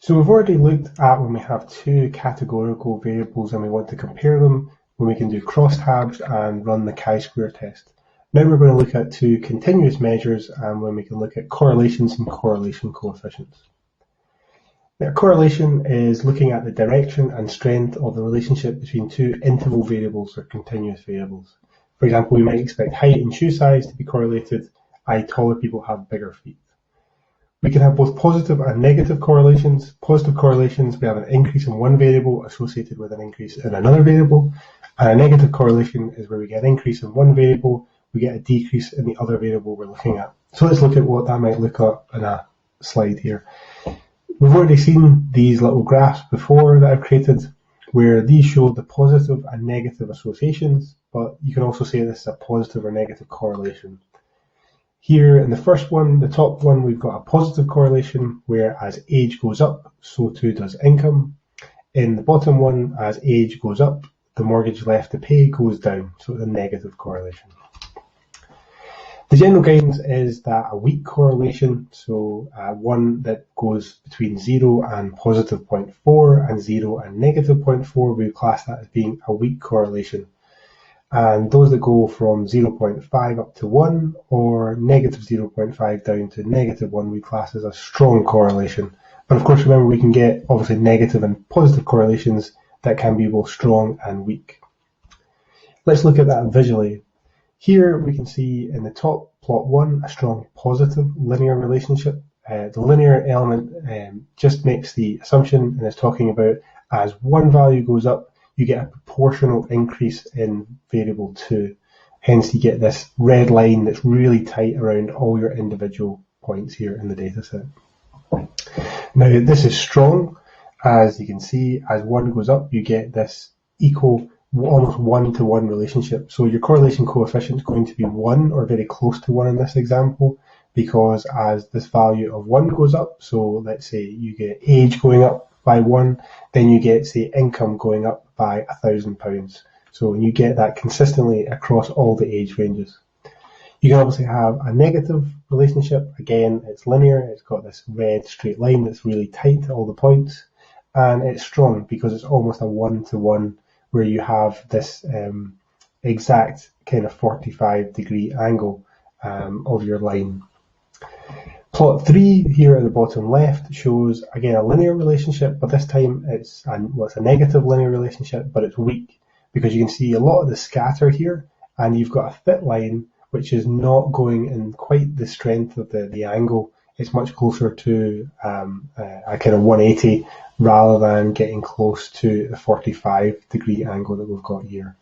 So we've already looked at when we have two categorical variables and we want to compare them, when we can do crosstabs and run the chi-square test. Now we're going to look at two continuous measures and when we can look at correlations and correlation coefficients. Now, correlation is looking at the direction and strength of the relationship between two interval variables or continuous variables. For example, we might expect height and shoe size to be correlated, i.e. taller people have bigger feet. We can have both positive and negative correlations. Positive correlations, we have an increase in one variable associated with an increase in another variable. And a negative correlation is where we get an increase in one variable, we get a decrease in the other variable we're looking at. So let's look at what that might look like in a slide here. We've already seen these little graphs before that I've created, where these show the positive and negative associations, but you can also say this is a positive or negative correlation. Here in the first one, the top one, we've got a positive correlation where as age goes up, so too does income. In the bottom one, as age goes up, the mortgage left to pay goes down, so it's a negative correlation. The general guidance is that a weak correlation, so one that goes between 0 and positive 0.4 and 0 and negative 0.4, we class that as being a weak correlation. And those that go from 0.5 up to 1 or negative 0.5 down to negative 1 we class as a strong correlation. But of course, remember, we can get obviously negative and positive correlations that can be both strong and weak. Let's look at that visually. Here we can see in the top plot 1 a strong positive linear relationship. The linear element just makes the assumption and is talking about as one value goes up, you get a proportional increase in variable 2. Hence you get this red line that's really tight around all your individual points here in the data set. Now this is strong. As you can see, as one goes up, you get this equal, almost one-to-one relationship. So your correlation coefficient is going to be 1 or very close to 1 in this example, because as this value of 1 goes up, so let's say you get age going up by 1, then you get, say, income going up by £1,000. So you get that consistently across all the age ranges. You can obviously have a negative relationship. Again, it's linear. It's got this red straight line that's really tight to all the points. And it's strong because it's almost a one-to-one where you have this exact kind of 45-degree angle of your line. Plot 3 here at the bottom left shows, again, a linear relationship, but this time it's a negative linear relationship, but it's weak because you can see a lot of the scatter here, and you've got a fit line which is not going in quite the strength of the angle. It's much closer to a kind of 180 rather than getting close to the 45-degree angle that we've got here.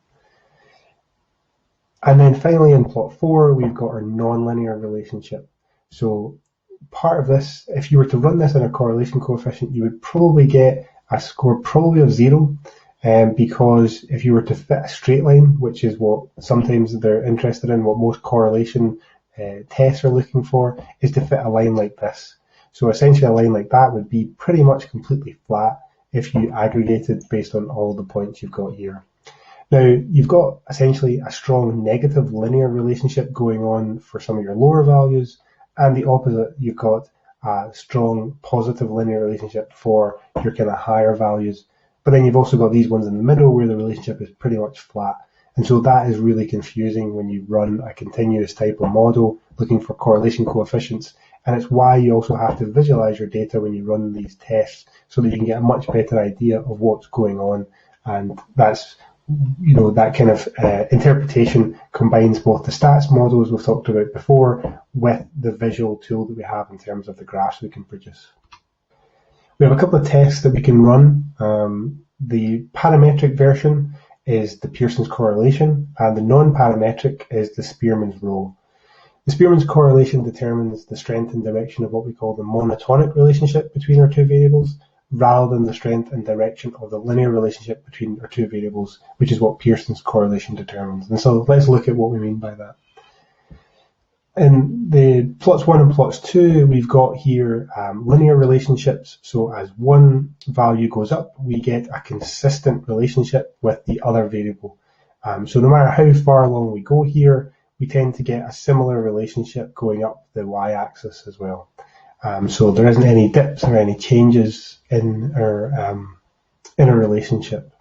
And then finally in plot 4, we've got our nonlinear relationship. So part of this, if you were to run this in a correlation coefficient, you would probably get a score probably of 0, because if you were to fit a straight line, which is what sometimes they're interested in, what most correlation tests are looking for, is to fit a line like this. So essentially a line like that would be pretty much completely flat if you aggregated based on all the points you've got here. Now, you've got essentially a strong negative linear relationship going on for some of your lower values, and the opposite, you've got a strong positive linear relationship for your kind of higher values. But then you've also got these ones in the middle where the relationship is pretty much flat. And so that is really confusing when you run a continuous type of model looking for correlation coefficients. And it's why you also have to visualize your data when you run these tests so that you can get a much better idea of what's going on. And that's, that kind of interpretation combines both the stats models we've talked about before with the visual tool that we have in terms of the graphs we can produce. We have a couple of tests that we can run. The parametric version is the Pearson's correlation, and the non-parametric is the Spearman's rule. The Spearman's correlation determines the strength and direction of what we call the monotonic relationship between our two variables, rather than the strength and direction of the linear relationship between our two variables, which is what Pearson's correlation determines. And so let's look at what we mean by that. In the plots 1 and plots 2, we've got here linear relationships. So as one value goes up, we get a consistent relationship with the other variable. So no matter how far along we go here, we tend to get a similar relationship going up the y-axis as well. So there isn't any dips or any changes in our relationship.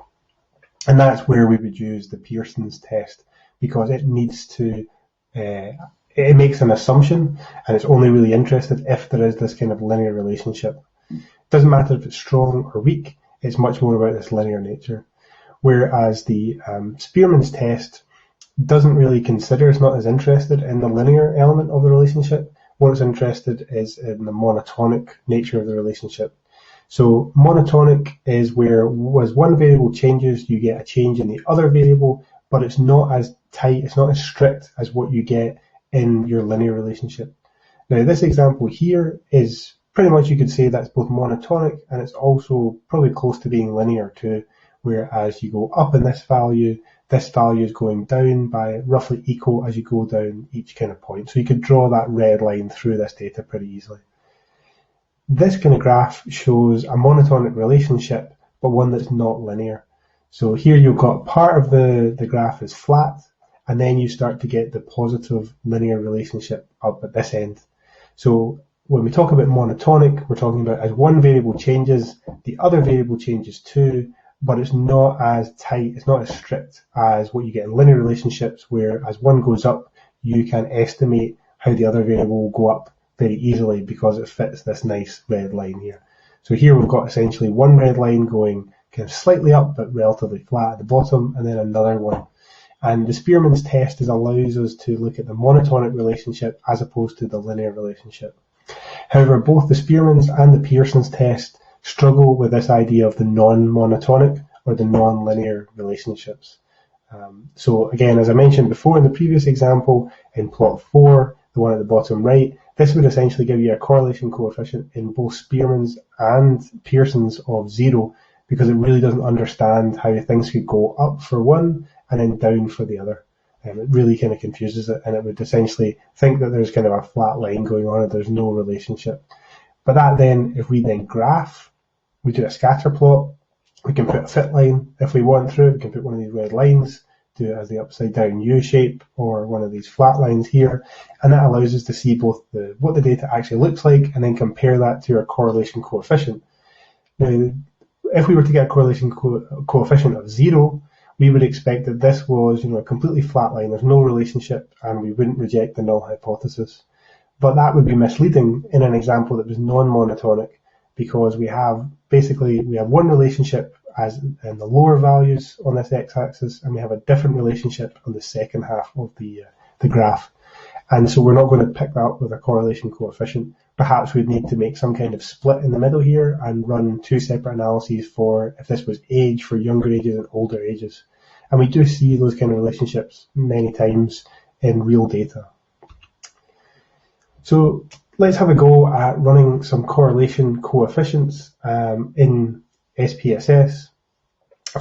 And that's where we would use the Pearson's test, because it needs to, it makes an assumption, and it's only really interested if there is this kind of linear relationship. It doesn't matter if it's strong or weak, it's much more about this linear nature. Whereas the Spearman's test doesn't really consider, it's not as interested in the linear element of the relationship. What it's interested is in the monotonic nature of the relationship. So monotonic is where as one variable changes, you get a change in the other variable, but it's not as tight, it's not as strict as what you get in your linear relationship. Now this example here is pretty much, you could say that's both monotonic and it's also probably close to being linear too, whereas you go up in this value is going down by roughly equal as you go down each kind of point. So you could draw that red line through this data pretty easily. This kind of graph shows a monotonic relationship, but one that's not linear. So here you've got part of the graph is flat, and then you start to get the positive linear relationship up at this end. So when we talk about monotonic, we're talking about as one variable changes, the other variable changes too, but it's not as tight, it's not as strict as what you get in linear relationships, where as one goes up, you can estimate how the other variable will go up very easily because it fits this nice red line here. So here we've got essentially one red line going kind of slightly up but relatively flat at the bottom, and then another one. And the Spearman's test allows us to look at the monotonic relationship as opposed to the linear relationship. However, both the Spearman's and the Pearson's test struggle with this idea of the non-monotonic or the non-linear relationships. So again, as I mentioned before in the previous example, in plot 4, the one at the bottom right, this would essentially give you a correlation coefficient in both Spearman's and Pearson's of 0, because it really doesn't understand how things could go up for one and then down for the other. It really kind of confuses it, and it would essentially think that there's kind of a flat line going on and there's no relationship. But that then, if we then graph, we do a scatter plot, we can put a fit line if we want through, we can put one of these red lines, do it as the upside down U shape or one of these flat lines here, and that allows us to see both what the data actually looks like and then compare that to our correlation coefficient. Now, if we were to get a correlation coefficient of 0, we would expect that this was, a completely flat line, there's no relationship, and we wouldn't reject the null hypothesis. But that would be misleading in an example that was non-monotonic, because we have one relationship as in the lower values on this x-axis, and we have a different relationship on the second half of the graph. And so we're not going to pick that up with a correlation coefficient. Perhaps we'd need to make some kind of split in the middle here and run two separate analyses for if this was age for younger ages and older ages. And we do see those kind of relationships many times in real data. So let's have a go at running some correlation coefficients in SPSS.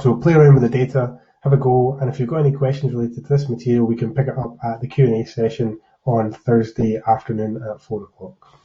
So play around with the data, have a go, and if you've got any questions related to this material, we can pick it up at the Q&A session on Thursday afternoon at 4 o'clock.